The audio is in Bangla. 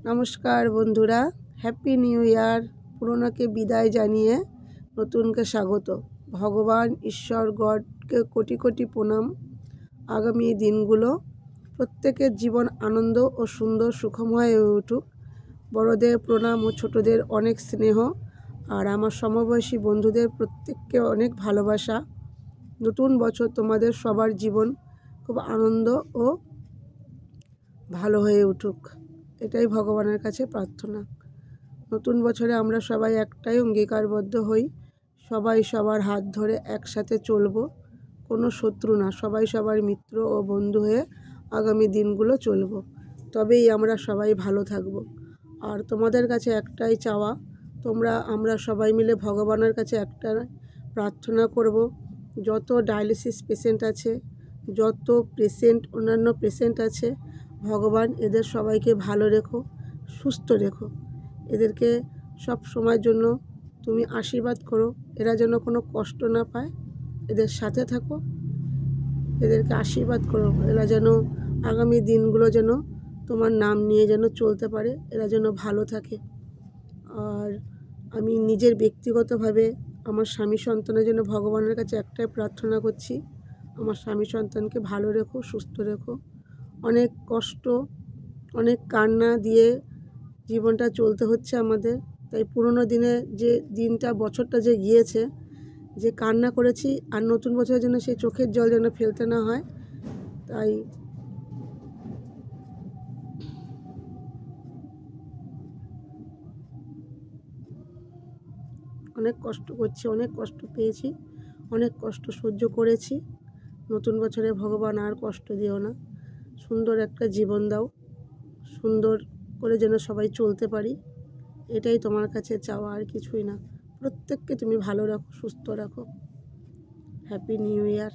নমস্কার বন্ধুরা, হ্যাপি নিউ ইয়ার। পুরনোকে বিদায় জানিয়ে নতুনকে স্বাগত। ভগবান ঈশ্বর গডকে কোটি কোটি প্রণাম। আগামী দিনগুলো প্রত্যেকের জীবন আনন্দ ও সুন্দর সুখময় হয়ে উঠুক। বড়দের প্রণাম ও ছোটদের অনেক স্নেহ, আর আমার সমবয়সী বন্ধুদের প্রত্যেককে অনেক ভালোবাসা। নতুন বছর তোমাদের সবার জীবন খুব আনন্দ ও ভালো হয়ে উঠুক, এটাই ভগবানের কাছে প্রার্থনা। নতুন বছরে আমরা সবাই একটাই অঙ্গীকারবদ্ধ হই, সবাই সবার হাত ধরে একসাথে চলবো। কোনো শত্রু না, সবাই সবার মিত্র ও বন্ধু হয়ে আগামী দিনগুলো চলবো। তবেই আমরা সবাই ভালো থাকবো। আর তোমাদের কাছে একটাই চাওয়া, আমরা সবাই মিলে ভগবানের কাছে একটা প্রার্থনা করব। যত ডায়ালিসিস পেশেন্ট আছে, যত অন্যান্য পেশেন্ট আছে, ভগবান এদের সবাইকে ভালো রেখো, সুস্থ রেখো। এদেরকে সব সময়ের জন্য তুমি আশীর্বাদ করো, এরা যেন কোনো কষ্ট না পায়। এদের সাথে থাকো, এদেরকে আশীর্বাদ করো। এরা যেন আগামী দিনগুলো যেন তোমার নাম নিয়ে যেন চলতে পারে, এরা যেন ভালো থাকে। আর আমি নিজের ব্যক্তিগতভাবে আমার স্বামী সন্তানের জন্য ভগবানের কাছে একটাই প্রার্থনা করছি, আমার স্বামী সন্তানকে ভালো রেখো, সুস্থ রেখো। অনেক কষ্ট, অনেক কান্না দিয়ে জীবনটা চলতে হচ্ছে আমাদের। তাই পুরনো দিনে যে দিনটা, বছরটা যে গিয়েছে, যে কান্না করেছি, আর নতুন বছরের জন্য সেই চোখের জল যেন ফেলতে না হয়। তাই অনেক কষ্ট করছি, অনেক কষ্ট পেয়েছি, অনেক কষ্ট সহ্য করেছি। নতুন বছরে ভগবান আর কষ্ট দিও না, সুন্দর একটা জীবন দাও, সুন্দর করে যেন সবাই চলতে পারি, এটাই তোমার কাছে চাওয়া, আর কিছুই না। প্রত্যেককে তুমি ভালো রাখো, সুস্থ রাখো। Happy new year.